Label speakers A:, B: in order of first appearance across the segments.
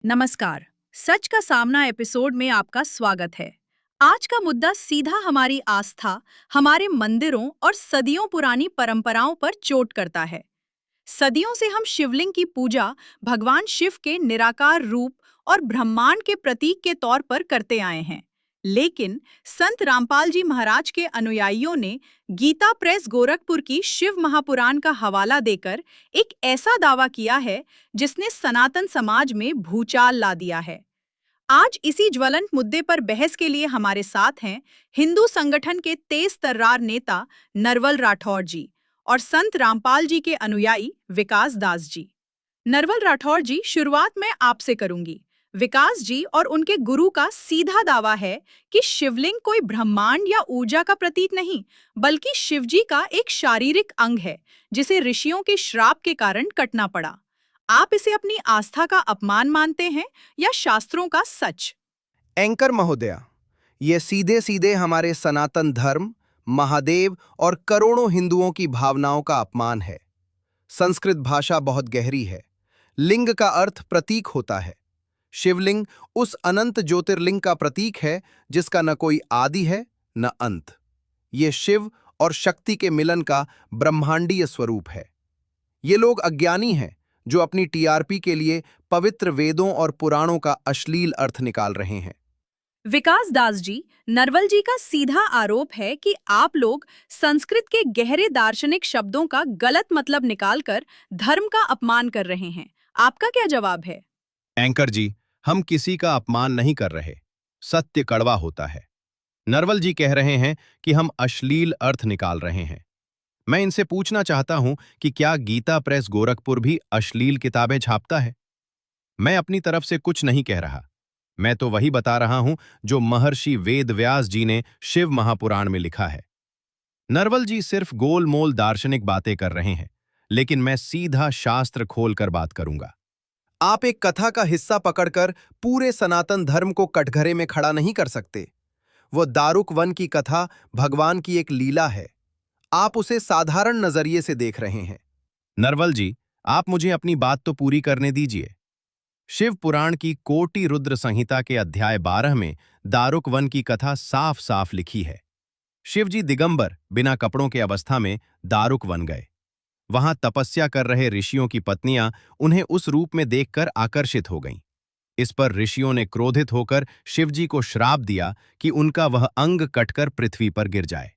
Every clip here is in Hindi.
A: नमस्कार। सच का सामना एपिसोड में आपका स्वागत है। आज का मुद्दा सीधा हमारी आस्था, हमारे मंदिरों और सदियों पुरानी परंपराओं पर चोट करता है। सदियों से हम शिवलिंग की पूजा भगवान शिव के निराकार रूप और ब्रह्मांड के प्रतीक के तौर पर करते आए हैं। लेकिन संत रामपाल जी महाराज के अनुयायियों ने गीता प्रेस गोरखपुर की शिव महापुराण का हवाला देकर एक ऐसा दावा किया है जिसने सनातन समाज में भूचाल ला दिया है। आज इसी ज्वलंत मुद्दे पर बहस के लिए हमारे साथ हैं हिंदू संगठन के तेज तर्रार नेता नरवल राठौर जी और संत रामपाल जी के अनुयायी विकास दास जी। नरवल राठौर जी, शुरुआत मैं आपसे करूंगी। विकास जी और उनके गुरु का सीधा दावा है कि शिवलिंग कोई ब्रह्मांड या ऊर्जा का प्रतीक नहीं, बल्कि शिवजी का एक शारीरिक अंग है जिसे ऋषियों के श्राप के कारण कटना पड़ा। आप इसे अपनी आस्था का अपमान मानते हैं या शास्त्रों का सच?
B: एंकर महोदया, ये सीधे सीधे हमारे सनातन धर्म, महादेव और करोड़ों हिंदुओं की भावनाओं का अपमान है। संस्कृत भाषा बहुत गहरी है। लिंग का अर्थ प्रतीक होता है। शिवलिंग उस अनंत ज्योतिर्लिंग का प्रतीक है जिसका न कोई आदि है न अंत। ये शिव और शक्ति के मिलन का ब्रह्मांडीय स्वरूप है। ये लोग अज्ञानी हैं जो अपनी टीआरपी के लिए पवित्र वेदों और पुराणों का अश्लील अर्थ निकाल रहे हैं।
A: विकास दास जी, नरवल जी का सीधा आरोप है कि आप लोग संस्कृत के गहरे दार्शनिक शब्दों का गलत मतलब निकालकर धर्म का अपमान कर रहे हैं। आपका क्या जवाब है?
C: एंकर जी, हम किसी का अपमान नहीं कर रहे। सत्य कड़वा होता है। नरवल जी कह रहे हैं कि हम अश्लील अर्थ निकाल रहे हैं। मैं इनसे पूछना चाहता हूं कि क्या गीता प्रेस गोरखपुर भी अश्लील किताबें छापता है? मैं अपनी तरफ से कुछ नहीं कह रहा। मैं तो वही बता रहा हूं जो महर्षि वेद व्यास जी ने शिव महापुराण में लिखा है। नरवल जी सिर्फ गोलमोल दार्शनिक बातें कर रहे हैं, लेकिन मैं सीधा शास्त्र खोलकर बात करूंगा।
B: आप एक कथा का हिस्सा पकड़कर पूरे सनातन धर्म को कटघरे में खड़ा नहीं कर सकते। वो दारुक वन की कथा भगवान की एक लीला है। आप उसे साधारण नजरिए से देख रहे हैं।
C: नरवल जी, आप मुझे अपनी बात तो पूरी करने दीजिए। शिव पुराण की कोटि रुद्र संहिता के अध्याय 12 में दारुक वन की कथा साफ साफ लिखी है। शिवजी दिगंबर बिना कपड़ों के अवस्था में दारुक वन गए। वहां तपस्या कर रहे ऋषियों की पत्नियां उन्हें उस रूप में देखकर आकर्षित हो गईं। इस पर ऋषियों ने क्रोधित होकर शिवजी को श्राप दिया कि उनका वह अंग कटकर पृथ्वी पर गिर जाए।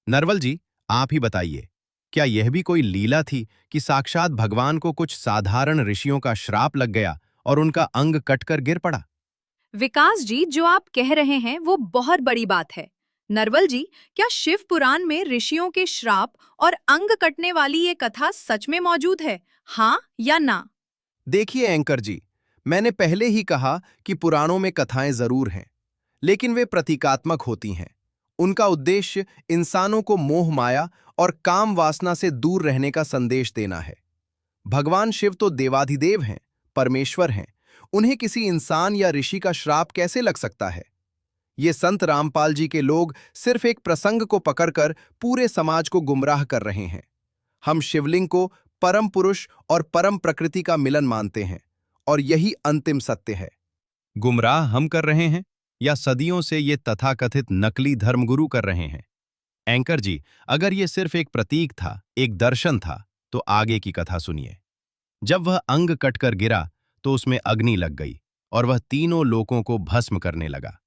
C: नरवल जी, आप ही बताइए, क्या यह भी कोई लीला थी कि साक्षात भगवान को कुछ साधारण ऋषियों का श्राप लग गया और उनका अंग कटकर गिर पड़ा?
A: विकास जी, जो आप कह रहे हैं वो बहुत बड़ी बात है। नरवल जी, क्या शिव पुराण में ऋषियों के श्राप और अंग कटने वाली ये कथा सच में मौजूद है? हाँ या ना?
B: देखिए एंकर जी, मैंने पहले ही कहा कि पुराणों में कथाएं जरूर हैं, लेकिन वे प्रतीकात्मक होती हैं। उनका उद्देश्य इंसानों को मोह माया और काम वासना से दूर रहने का संदेश देना है। भगवान शिव तो देवाधिदेव हैं, परमेश्वर हैं। उन्हें किसी इंसान या ऋषि का श्राप कैसे लग सकता है? ये संत रामपाल जी के लोग सिर्फ एक प्रसंग को पकड़कर पूरे समाज को गुमराह कर रहे हैं। हम शिवलिंग को परम पुरुष और परम प्रकृति का मिलन मानते हैं और यही अंतिम सत्य है।
C: गुमराह हम कर रहे हैं या सदियों से ये तथाकथित नकली धर्मगुरु कर रहे हैं? एंकर जी, अगर ये सिर्फ एक प्रतीक था, एक दर्शन था, तो आगे की कथा सुनिए। जब वह अंग कटकर गिरा तो उसमें अग्नि लग गई और वह तीनों लोकों को भस्म करने लगा।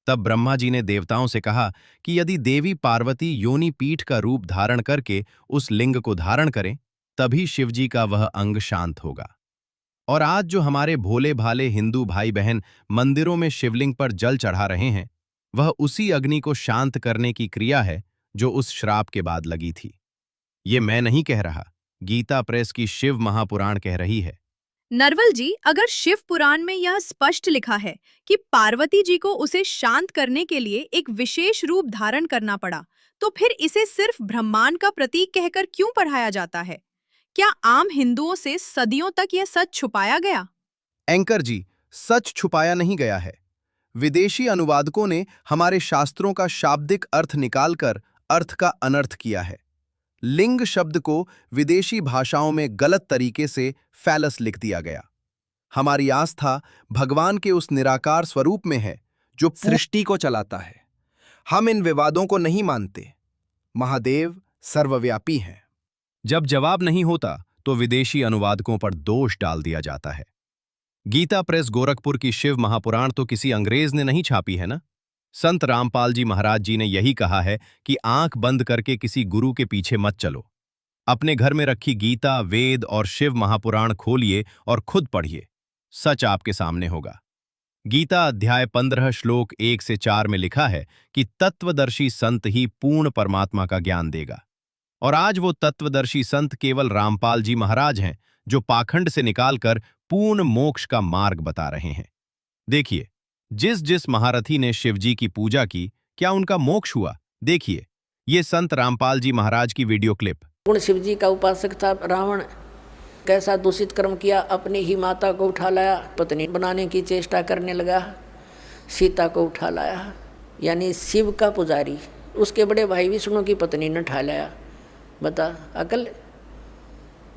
C: तब ब्रह्मा जी ने देवताओं से कहा कि यदि देवी पार्वती योनि पीठ का रूप धारण करके उस लिंग को धारण करें, तभी शिवजी का वह अंग शांत होगा। और आज जो हमारे भोले भाले हिंदू भाई बहन मंदिरों में शिवलिंग पर जल चढ़ा रहे हैं, वह उसी अग्नि को शांत करने की क्रिया है जो उस श्राप के बाद लगी थी। ये मैं नहीं कह रहा, गीता प्रेस की शिव महापुराण कह रही है।
A: नरवल जी, अगर शिव पुराण में यह स्पष्ट लिखा है कि पार्वती जी को उसे शांत करने के लिए एक विशेष रूप धारण करना पड़ा, तो फिर इसे सिर्फ ब्रह्मांड का प्रतीक कहकर क्यों पढ़ाया जाता है? क्या आम हिंदुओं से सदियों तक यह सच छुपाया गया?
B: एंकर जी, सच छुपाया नहीं गया है। विदेशी अनुवादकों ने हमारे शास्त्रों का शाब्दिक अर्थ निकालकर अर्थ का अनर्थ किया है। लिंग शब्द को विदेशी भाषाओं में गलत तरीके से फैलस लिख दिया गया। हमारी आस्था भगवान के उस निराकार स्वरूप में है जो सृष्टि को चलाता है। हम इन विवादों को नहीं मानते। महादेव सर्वव्यापी हैं।
C: जब जवाब नहीं होता तो विदेशी अनुवादकों पर दोष डाल दिया जाता है। गीता प्रेस गोरखपुर की शिव महापुराण तो किसी अंग्रेज ने नहीं छापी है ना। संत रामपाल जी महाराज जी ने यही कहा है कि आंख बंद करके किसी गुरु के पीछे मत चलो। अपने घर में रखी गीता, वेद और शिव महापुराण खोलिए और खुद पढ़िए। सच आपके सामने होगा। गीता अध्याय 15 श्लोक 1 से 4 में लिखा है कि तत्वदर्शी संत ही पूर्ण परमात्मा का ज्ञान देगा। और आज वो तत्वदर्शी संत केवल रामपाल जी महाराज हैं जो पाखंड से निकालकर पूर्ण मोक्ष का मार्ग बता रहे हैं। देखिए, जिस जिस महारथी ने शिवजी की पूजा की, क्या उनका मोक्ष हुआ? देखिए ये संत रामपाल जी महाराज की वीडियो क्लिप।
D: पूर्ण शिवजी का उपासक था रावण। कैसा दूषित कर्म किया, अपनी ही माता को उठा लाया, पत्नी बनाने की चेष्टा करने लगा, सीता को उठा लाया, यानी शिव का पुजारी। उसके बड़े भाई विष्णु की पत्नी ने उठा लाया। बता अकल।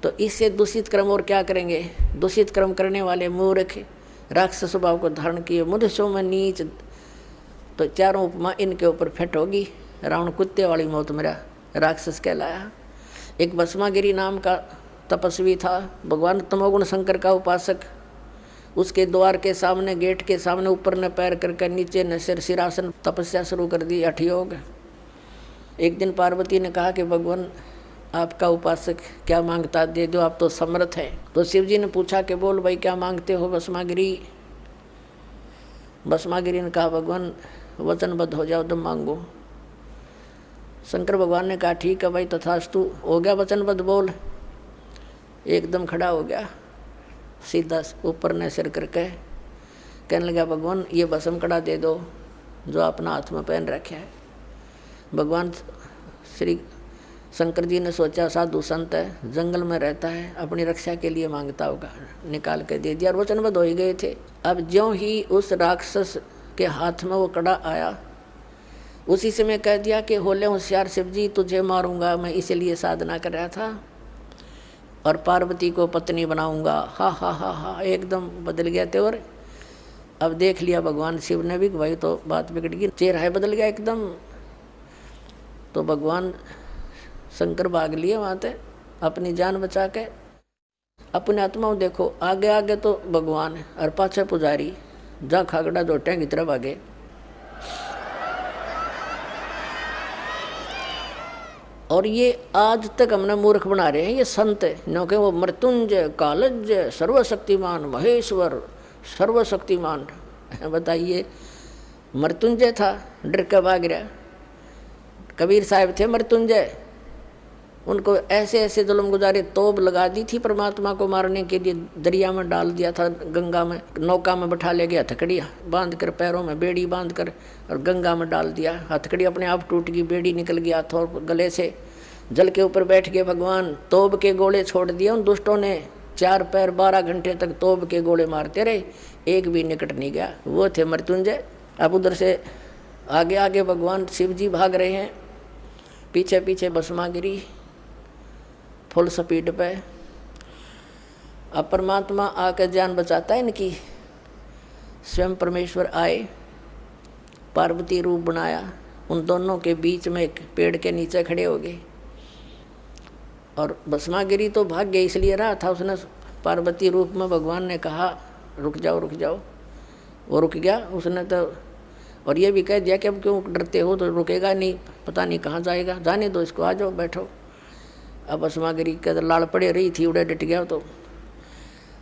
D: तो इससे दूषित कर्म और क्या करेंगे? दूषित कर्म करने वाले मूर्ख राक्षस स्वभाव को धारण किए, मनुष्यों में नीच। तो चारों उपमा इनके ऊपर फिट होगी। रावण कुत्ते वाली मौत मरा, राक्षस कहलाया। एक भस्मागिरी नाम का तपस्वी था, भगवान तमोगुण शंकर का उपासक। उसके द्वार के सामने, गेट के सामने ऊपर न पैर करके नीचे न सिर, सिरासन तपस्या शुरू कर दी, हठयोग। एक दिन पार्वती ने कहा कि भगवान आपका उपासक क्या मांगता दे दो, आप तो समर्थ हैं। तो शिवजी ने पूछा कि बोल भाई क्या मांगते हो भस्मागिरी। भस्मागिरी ने कहा भगवान वचनबद्ध हो जाओ, दम मांगो। शंकर भगवान ने कहा ठीक है भाई तथास्तु, हो गया वचनबद्ध, बोल। एकदम खड़ा हो गया, सीधा ऊपर ने सिर करके कहने लगा भगवान ये भस्म कड़ा दे दो जो अपना हाथ में पहन रखा है। भगवान श्री शंकर जी ने सोचा साधु संत है, जंगल में रहता है, अपनी रक्षा के लिए मांगता होगा, निकाल के दे दिया और वचनबद्ध हो ही गए थे। अब ज्यों ही उस राक्षस के हाथ में वो कड़ा आया, उसी से मैं कह दिया कि होले होशियार शिव जी, तुझे मारूंगा, मैं इसीलिए साधना कर रहा था और पार्वती को पत्नी बनाऊंगा। हा हा हा हा, एकदम बदल गया थे। और अब देख लिया भगवान शिव ने भी, भाई तो बात बिगड़ गई, चेहरा बदल गया एकदम। तो भगवान शंकर भाग लिए वहाँ से अपनी जान बचा के। अपने आत्मा में देखो, आगे आगे तो भगवान और पाछे पुजारी, जा खागड़ा जोटे की तरफ आगे। और ये आज तक हमने मूर्ख बना रहे हैं ये संत, क्योंकि वो मृत्युंजय, कालज्जय, सर्वशक्तिमान, महेश्वर, सर्वशक्तिमान। बताइए, मृत्युंजय था, डर के भाग रहा। कबीर साहब थे मृत्युंजय, उनको ऐसे ऐसे जुल्म गुजारे, तोप लगा दी थी परमात्मा को मारने के लिए, दरिया में डाल दिया था, गंगा में नौका में बैठा ले गया, हथकड़ी बांध कर, पैरों में बेड़ी बांध कर और गंगा में डाल दिया। हथकड़ी अपने आप टूट गई, बेड़ी निकल गया हाथों गले से, जल के ऊपर बैठ गए भगवान। तोप के गोले छोड़ दिए उन दुष्टों ने, 4 पैर 12 घंटे तक तोप के गोले मारते रहे, एक भी निकट नहीं गया। वो थे मृत्युंजय। अब उधर से आगे आगे भगवान शिव जी भाग रहे हैं, पीछे पीछे भस्मागिरी फुल स्पीड पे। अब परमात्मा आकर जान बचाता है इनकी। स्वयं परमेश्वर आए, पार्वती रूप बनाया, उन दोनों के बीच में एक पेड़ के नीचे खड़े हो गए। और भस्मागिरी तो भाग्य इसलिए रहा था, उसने पार्वती रूप में भगवान ने कहा रुक जाओ रुक जाओ, वो रुक गया। उसने तो और ये भी कह दिया कि अब क्यों डरते हो, तो रुकेगा नहीं, पता नहीं कहाँ जाएगा, जाने दो इसको, आ जाओ बैठो। अब भस्मागिरी के लाड़ पड़े रही थी, उड़े डट गया। तो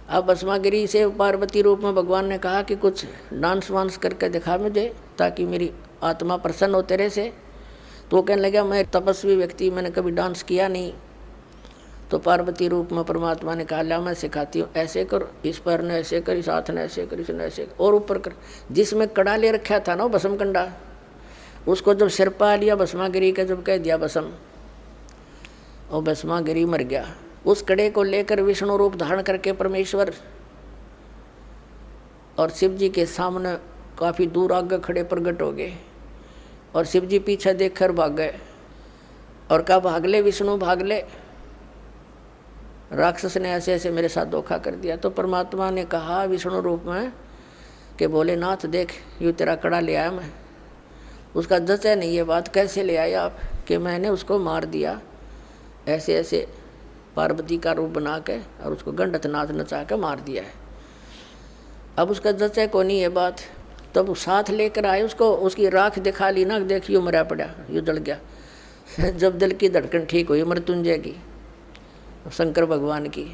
D: अब भस्मागिरी से पार्वती रूप में भगवान ने कहा कि कुछ डांस वांस करके दिखा मुझे, ताकि मेरी आत्मा प्रसन्न हो तेरे से। तो वो कहने लगा मैं तपस्वी व्यक्ति, मैंने कभी डांस किया नहीं। तो पार्वती रूप में परमात्मा ने कहा ला मैं सिखाती हूँ, ऐसे कर, इस पैर ने ऐसे कर, इस हाथ ने ऐसे कर, इसने ऐसे कर, और ऊपर कर। जिसमें कड़ा ले रखा था ना भस्म कंडा, उसको जब सिर पा लिया भस्मागिरी का, जब कह दिया भस्म, और भस्मागिरी मर गया। उस कड़े को लेकर विष्णु रूप धारण करके परमेश्वर और शिव जी के सामने काफ़ी दूर आगे खड़े प्रकट हो गए। और शिव जी पीछे देखकर भाग गए। और कहा भाग ले विष्णु भाग ले, राक्षस ने ऐसे ऐसे मेरे साथ धोखा कर दिया। तो परमात्मा ने कहा विष्णु रूप में कि भोलेनाथ देख यूँ तेरा कड़ा ले आया मैं। उसका जचा नहीं ये बात, कैसे ले आए आप, कि मैंने उसको मार दिया ऐसे ऐसे पार्वती का रूप बना के और उसको गंडत नाच नचा के मार दिया है। अब उसका जचा को नहीं ये बात, तब वो साथ लेकर आए उसको, उसकी राख दिखा ली ना, देखियो मरा पड़ा, यूँ जल गया। जब दिल की धड़कन ठीक हुई मृत्युंजय की, शंकर भगवान की,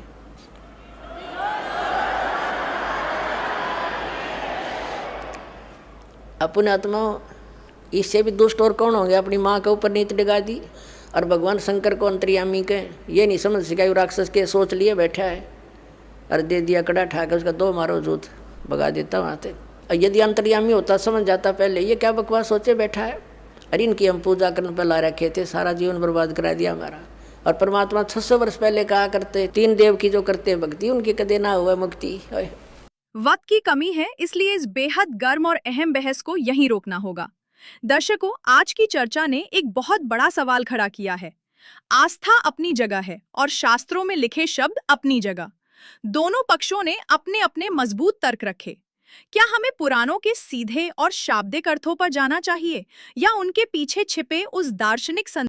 D: अपने आत्मा इससे भी दुष्ट और कौन होंगे। अपनी माँ के ऊपर नीत डिगा दी और भगवान शंकर को अंतर्यामी के ये नहीं समझ सका, राक्षस के सोच लिए बैठा है और दे दिया कड़ा ठा के उसका दो मारो जूत भगा देता वहाँ से। यदि अंतर्यामी होता समझ जाता पहले ये क्या बकवास सोचे बैठा है, अरे इनकी हम पूजा करने पर ला रखे थे, सारा जीवन बर्बाद करा दिया हमारा। और परमात्मा 600 वर्ष पहले कहा करते 3 देव की जो करते भक्ति उनकी कदे ना हुआ मुक्ति।
A: वक्त की कमी है, इसलिए इस बेहद गर्म और अहम बहस को यहीं रोकना होगा। दर्शकों, आज की चर्चा ने एक बहुत बड़ा सवाल खड़ा किया है। आस्था अपनी जगह है और शास्त्रों में लिखे शब्द अपनी जगह। दोनों पक्षों ने अपने अपने मजबूत तर्क रखे। क्या हमें पुराणों के सीधे और शाब्दिक अर्थों पर जाना चाहिए या उनके पीछे छिपे उस दार्शनिक